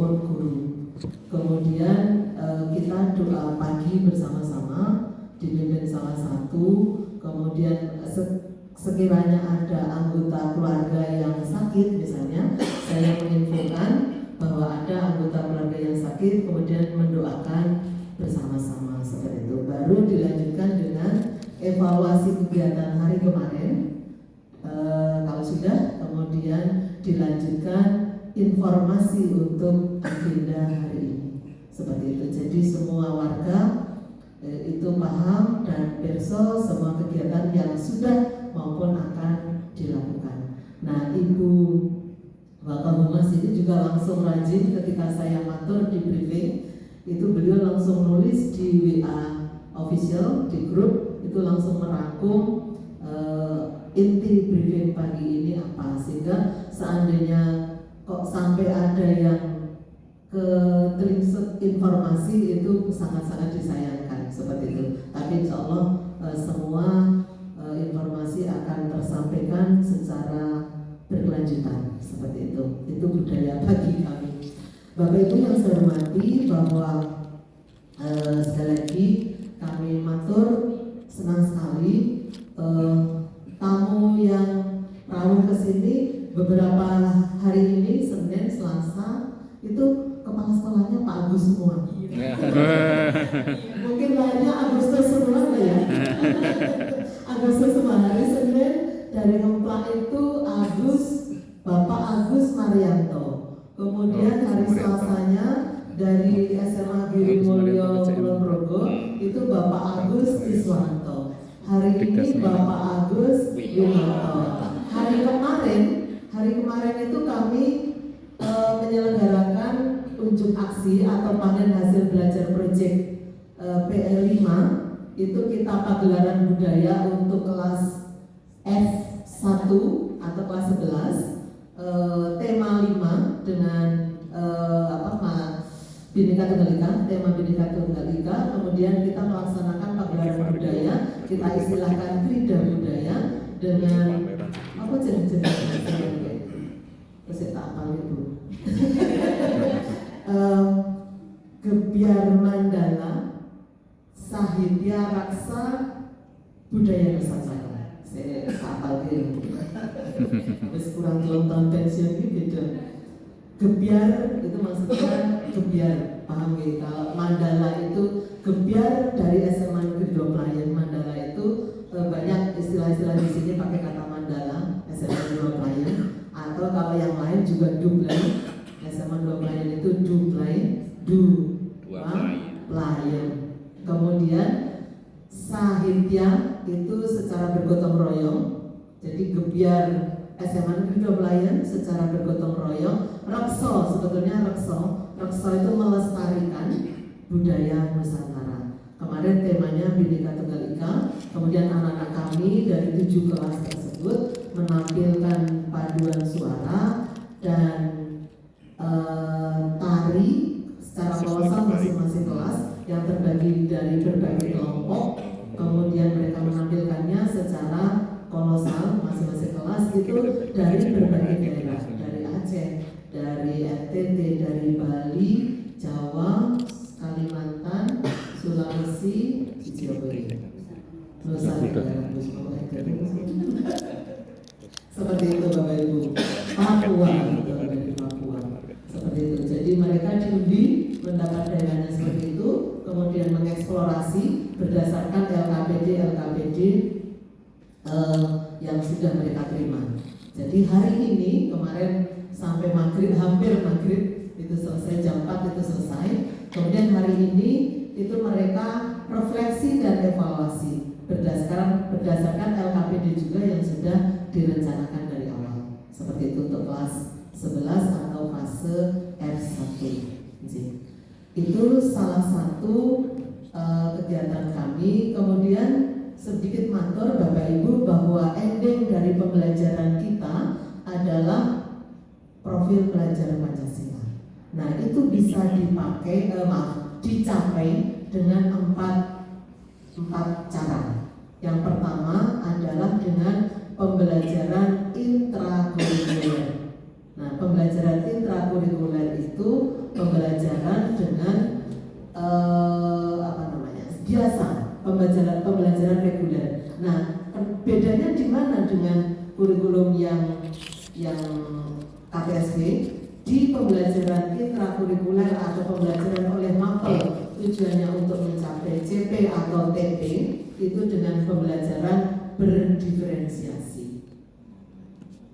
maupun guru. Kemudian kita doa pagi bersama-sama dipimpin salah satu. Kemudian sekiranya ada anggota keluarga yang sakit, misalnya saya menginfokan bahwa ada anggota keluarga yang sakit, kemudian mendoakan bersama-sama seperti itu. Baru dilanjutkan dengan evaluasi kegiatan hari kemarin. Kalau sudah, kemudian dilanjutkan informasi untuk agenda hari ini. Seperti itu. Jadi semua warga itu paham dan perso semua kegiatan yang sudah maupun akan dilakukan. Nah, Ibu Wakil ini juga langsung rajin ketika saya matur di briefing, itu beliau langsung nulis di WA official di grup, itu langsung merangkum inti briefing pagi ini apa, sehingga seandainya kok sampai ada yang ketelingsut informasi itu sangat-sangat disayangkan seperti itu. Tapi insya Allah semua informasi akan tersampaikan secara berkelanjutan seperti itu. Itu budaya bagi kami. Bapak Ibu yang saya hormati, bahwa sekali lagi kami matur senang sekali tamu yang rawuh ke sini beberapa hari ini, Senin, Selasa, itu kepala sekolahnya Pak Agus semua. Mungkin lainnya Agustus semua ya. Agustus semua. Hari Senin dari Ngemplak itu Bapak Agus Marianto. Kemudian hari Selasanya dari SMA Giri Mulyo Kulonprogo itu Bapak Agus Iswanto. Hari ini Bapak Agus Wiranto. Hari kemarin itu kami menyelenggarakan unjuk aksi atau panen hasil belajar proyek PL5. Itu kita pagelaran budaya untuk kelas F1 atau kelas 11, tema 5 dengan Bhinneka Tunggal Ika, tema Bhinneka Tunggal Ika. Kemudian kita melaksanakan pagelaran budaya, kita istilahkan Krida Budaya dengan apa jenis-jenis peserta apa itu? Gebyar Mandala, Sahitya Raksa, Budaya Nusantara. Saya hafal gitu. Terus kurang tahun pensiun gitu. Gebyar itu maksudnya gebyar, paham ya? Kalau mandala itu gebyar dari SMA Negeri 2 Pelayan. Mandala itu banyak istilah-istilah di sini pakai kata mandala, SMA 2 Pelayan. Atau kalau yang lain juga duplay, SMA 2 Pelayan itu duplay, Pelayan. Kemudian Sahitya itu secara bergotong royong. Jadi gebyar SMA Negeri 2 Pelayan secara bergotong royong. Rekso, sebetulnya Rekso itu melestarikan budaya Nusantara. Kemarin temanya Bhinneka Tunggal Ika. Kemudian anak-anak kami dari 7 kelas tersebut menampilkan paduan suara dan tari secara kolosal masing-masing kelas yang terbagi dari berbagai kelompok. Kemudian mereka menampilkannya secara kolosal masing-masing kelas itu dari berbagai daerah, dari Aceh, dari NTT, dari Bali, Jawa, Kalimantan, Sulawesi, Nusa Tenggara, seperti itu Bapak Ibu. Papua, dari Papua, seperti itu. Jadi mereka diundi mendapat daerahnya seperti itu, kemudian mengeksplorasi berdasarkan LKPD yang sudah mereka terima. Jadi hari ini kemarin sampai hampir maghrib itu selesai, jam 4 itu selesai. Kemudian hari ini itu mereka refleksi dan evaluasi berdasarkan LKPD juga yang sudah direncanakan dari awal. Seperti itu untuk kelas 11 atau fase F1. Itu salah satu kegiatan kami. Kemudian sedikit matur Bapak Ibu bahwa ending dari pembelajaran kita adalah profil pelajar Pancasila. Nah, itu bisa dicapai dengan empat cara. Yang pertama adalah dengan pembelajaran intrakurikuler. Nah, pembelajaran intrakurikuler itu dengan kurikulum yang KTSB di pembelajaran intrakurikuler atau pembelajaran oleh mapel tujuannya untuk mencapai CP atau TP itu dengan pembelajaran berdiferensiasi.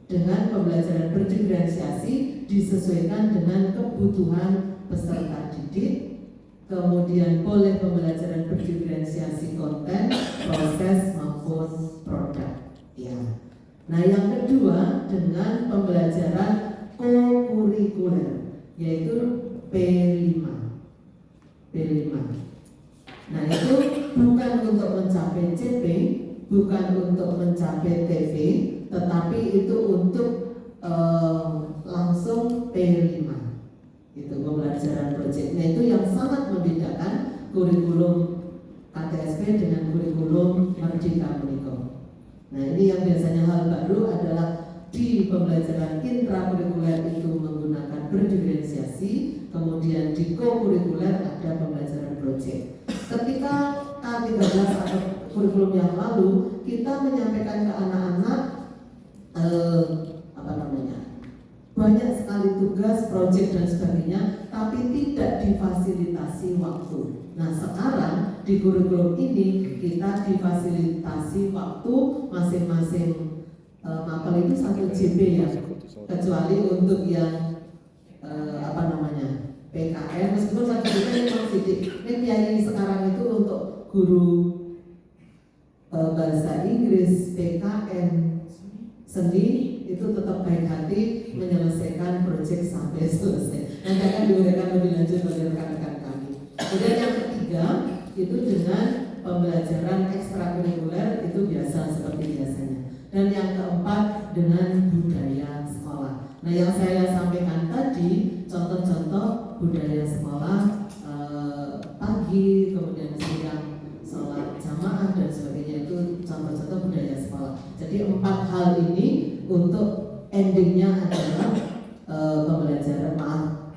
Dengan pembelajaran berdiferensiasi disesuaikan dengan kebutuhan peserta didik, kemudian boleh pembelajaran berdiferensiasi konten, proses maupun produk. Ya. Nah, yang kedua dengan pembelajaran co-kurikuler yaitu P5. Nah, itu bukan untuk mencapai CP, bukan untuk mencapai TP, tetapi itu untuk langsung P5. Itu pembelajaran proyek. Nah, itu yang sangat membedakan kurikulum KTSP dengan kurikulum Merdeka Menikah. Nah, ini yang biasanya hal baru adalah di pembelajaran intrakurikuler itu menggunakan berdiferensiasi, kemudian di co-kurikuler ada pembelajaran proyek. Ketika K13 atau kurikulum yang lalu kita menyampaikan ke anak-anak banyak sekali tugas, proyek dan sebagainya, tapi tidak difasilitasi waktu. Nah, sekarang di kurikulum ini kita difasilitasi waktu masing-masing mapel itu 1 JP ya, kecuali untuk yang PKN, meskipun 1 JP memang sedikit. Ini kiai sekarang itu untuk guru bahasa Inggris, PKN, seni itu tetap baik hati menyelesaikan proyek sampai selesai. Nanti akan diberikan lebih lanjut oleh rekan-rekan kami. Kemudian yang ketiga itu dengan pembelajaran ekstrakurikuler itu biasa seperti biasanya. Dan yang keempat dengan budaya sekolah. Nah, yang saya sampaikan tadi contoh-contoh budaya sekolah pagi, kemudian siang sholat jamaah dan sebagainya, itu contoh-contoh budaya sekolah. Jadi 4 hal ini untuk endingnya adalah pembelajaran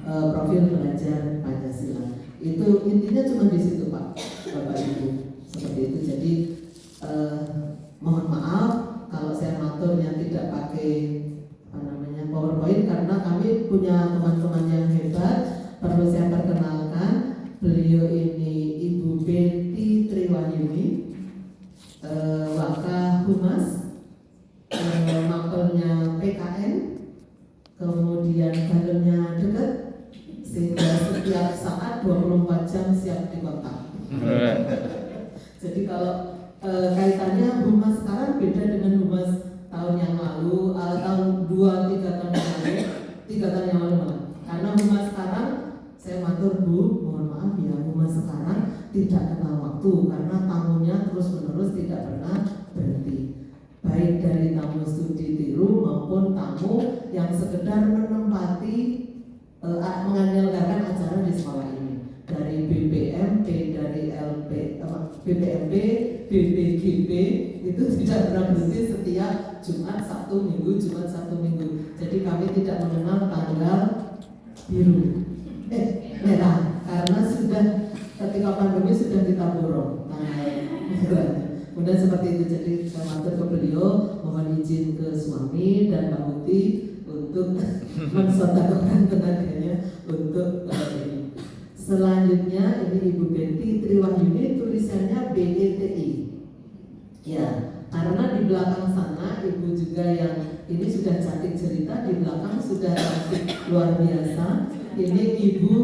profil belajar Pancasila. Itu intinya cuma di situ Pak, Bapak Ibu, seperti itu. Jadi mohon maaf kalau saya maturnya tidak pakai PowerPoint karena kami punya teman-teman yang hebat. Perlu saya perkenalkan, beliau ini Ibu Betty Triwahyuni, Waka Humas, mapelnya PKN, kemudian dalamnya dekat, sehingga setiap saat 24 jam siap di kota. Jadi kalau kaitannya humas sekarang beda dengan humas tahun yang lalu, tahun 2-3 tahun yang lalu, 3 tahun yang lalu malah. Karena humas sekarang, saya matur Bu, mohon maaf ya, humas sekarang tidak kenal waktu karena tamunya terus-menerus tidak pernah berhenti. Baik dari tamu studi tiru maupun tamu yang sekedar menempati menyelenggarakan acara di sekolah ini. Dari BPMP, dari BPMP, BPGP itu tidak pernah berhenti setiap Jumat, Sabtu, Minggu, Jumat, Sabtu, Minggu. Jadi kami tidak mengenal tanggal biru, merah, karena sudah ketika pandemi sudah kita borong kemudian seperti itu. Jadi saya matur ke beliau, mohon izin ke suami dan Mbak Muti untuk mensodakokan tenaganya untuk ini. Selanjutnya ini Ibu Betty Triwahyuni, tulisannya BETI. Ya, karena di belakang sana Ibu juga yang ini sudah cantik cerita, di belakang sudah cantik luar biasa. Ini Ibu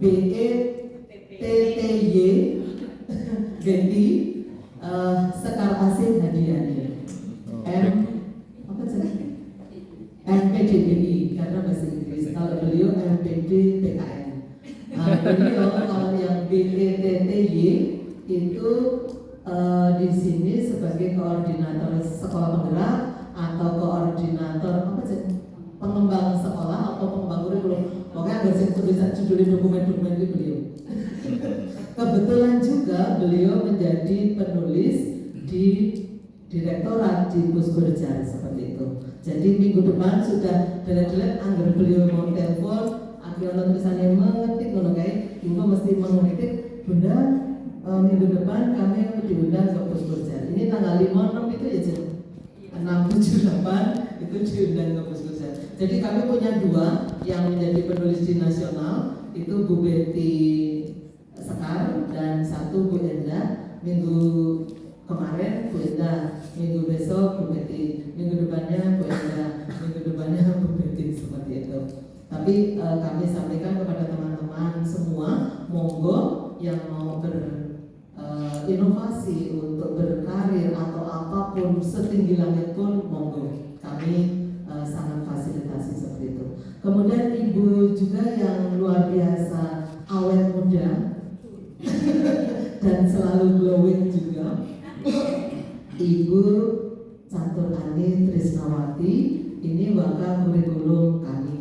BETTY Betty Sekar Asih hadiahnya MPDBI karena bahasa Inggris. Kalau beliau MPD PKN. Beliau kalau yang BETTY itu di sini sebagai koordinator sekolah penggerak atau koordinator pengembang sekolah atau pengembang kurikulum. Pokoknya agak saya tulisan judulnya dokumen-dokumen itu beliau. Kebetulan juga beliau menjadi penulis di direktorat di Puskurjar seperti itu. Jadi minggu depan sudah delet-delet anggar beliau mau telepon, akhirnya tulisannya mengetik, Ibu mesti mengetik, Bunda minggu depan kami diundang ke Puskurjar. Ini tanggal 5-6 itu ya, Jen? 678 itu diundang ke Puskurja. Jadi kami punya dua yang menjadi penulis di nasional, itu Bu Betty Sekar dan satu Bu Enda. Minggu kemarin Bu Enda, minggu besok Bu Betty, minggu depannya Bu Enda, minggu depannya Bu Betty, seperti itu. Tapi kami sampaikan kepada teman-teman semua, monggo yang mau inovasi untuk berkarir atau apapun setinggi langit pun monggo, kami sangat fasilitasi seperti itu. Kemudian ibu juga yang luar biasa awet muda dan selalu glowing juga, Ibu Catur Ani Trisnawati. Ini waka kurikulum kami.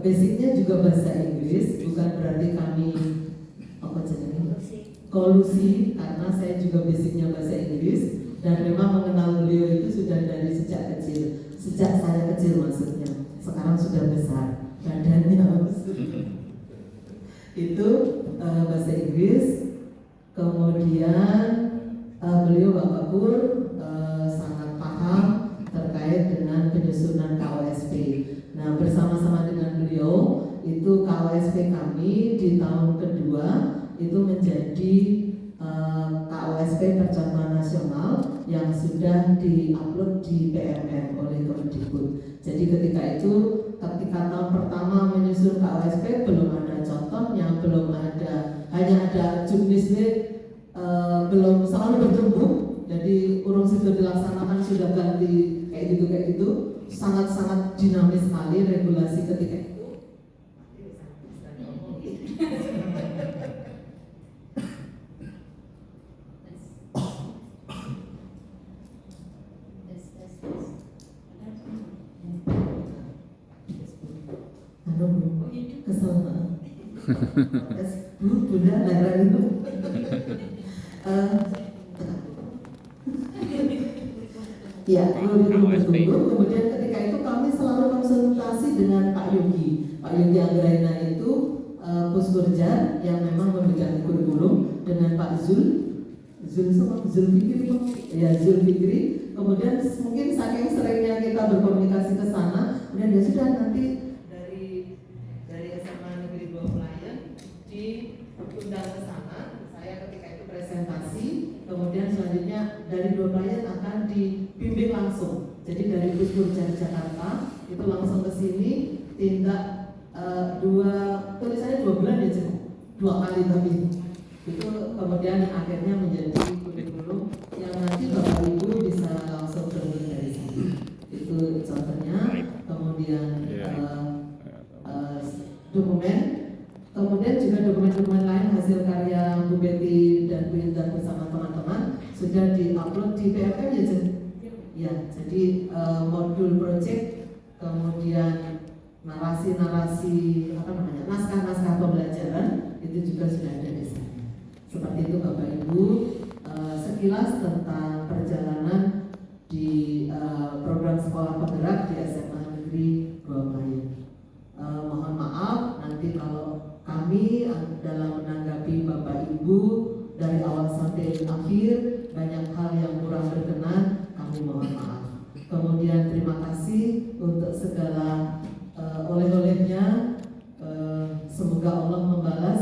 Basicnya juga bahasa Inggris, bukan berarti kami apa jenisnya kolusi, karena saya juga basicnya bahasa Inggris dan memang mengenal beliau itu sudah dari sejak kecil, sejak saya kecil maksudnya. Sekarang sudah besar badannya itu bahasa Inggris. Kemudian beliau Bapak Pur sangat paham terkait dengan penyusunan KOSP. Nah, bersama-sama dengan beliau itu KOSP kami di tahun kedua itu menjadi KOSP percontohan nasional yang sudah diupload di PMN oleh Kemendikbud. Jadi ketika tahun pertama menyusun KOSP belum ada contohnya, belum ada, hanya ada jumlahnya belum selalu bertumbuh. Jadi urung sudah dilaksanakan sudah ganti kayak gitu, sangat-sangat dinamis sekali regulasi ketika itu. Kesel Bunda darah itu ya, kemudian ketika itu kami selalu konsultasi dengan Pak Yogi Anggraina itu Puskurja yang memang membidangi kurikulum, dengan Pak Zulfikri. Kemudian mungkin saking seringnya kita berkomunikasi ke sana, kemudian ya sudah nanti dari SMA Negeri 2 Pelayan diundang ke sana. Saya ketika itu presentasi, kemudian selanjutnya dari 2 Pelayan akan dibimbing langsung. Jadi dari Puskurja Jakarta itu langsung ke sini, tindak tulisannya 2 bulan ya, 2 kali tapi itu kemudian akhirnya menjadi kurikulum yang nanti Bapak Ibu bisa langsung terhubung dari sini. Itu contohnya. Kemudian dokumen, kemudian juga dokumen-dokumen lain hasil karya Bu Betty dan Bu Indah bersama teman-teman sudah diupload di PFM ya, ya. Jadi modul project, kemudian narasi-narasi naskah-naskah pembelajaran itu juga sudah ada di sana. Seperti itu Bapak Ibu, sekilas tentang perjalanan di program sekolah penggerak di SMA Negeri 2 Pelayan. Mohon maaf nanti kalau kami dalam menanggapi Bapak Ibu dari awal sampai akhir banyak hal yang kurang berkenan, kami mohon maaf. Kemudian terima kasih untuk segala oleh-olehnya. Semoga Allah membalas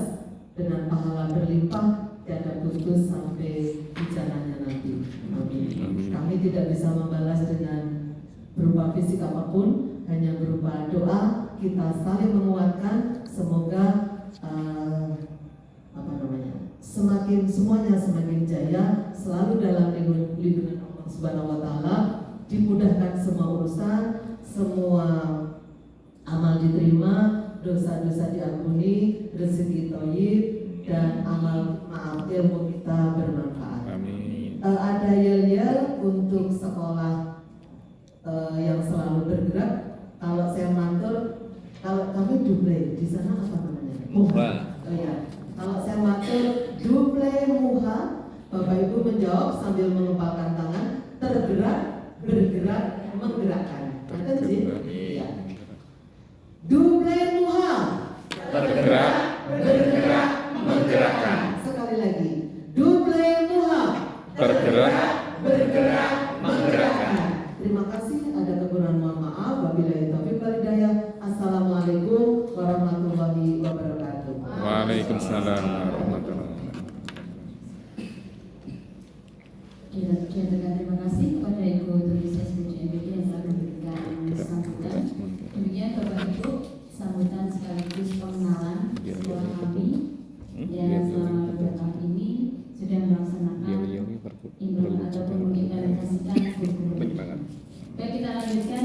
dengan pahala berlimpah tiada putus sampai di jalannya nanti. Amin. Kami tidak bisa membalas dengan berupa fisik apapun, hanya berupa doa. Kita saling menguatkan. Semoga semuanya semakin jaya, selalu dalam lindungan Allah Subhanahu Wa Taala, dimudahkan semua urusan, semua amal diterima, dosa-dosa diampuni, rezeki thayyib, dan amal maaf ilmu kita bermanfaat. Amin. Ada yel-yel untuk sekolah yang selalu bergerak. Kalau saya mantul, kalau kami duple di sana apa namanya? Muha. Oh ya. Kalau saya mantul duple muha, Bapak Ibu menjawab sambil mengepalkan tangan, tergerak, bergerak, menggerakkan. Nanti sih? Iya. Duple muha, Tergerak, bergerak, menggerakkan. Sekali lagi, duple muha, Tergerak, bergerak, menggerakkan. Terima Waalaikumsalam warahmatullahi wabarakatuh. Terima kasih kepada Ibu Tulis SPJMBD yang telah memberikan sambutan. Demikian Bapak Ibu, sambutan sekaligus pengenalan sekolah kami yang selama beberapa tahun ini sudah melaksanakan implementasi atau mengimplementasikan kurikulum. Baik, kita lanjutkan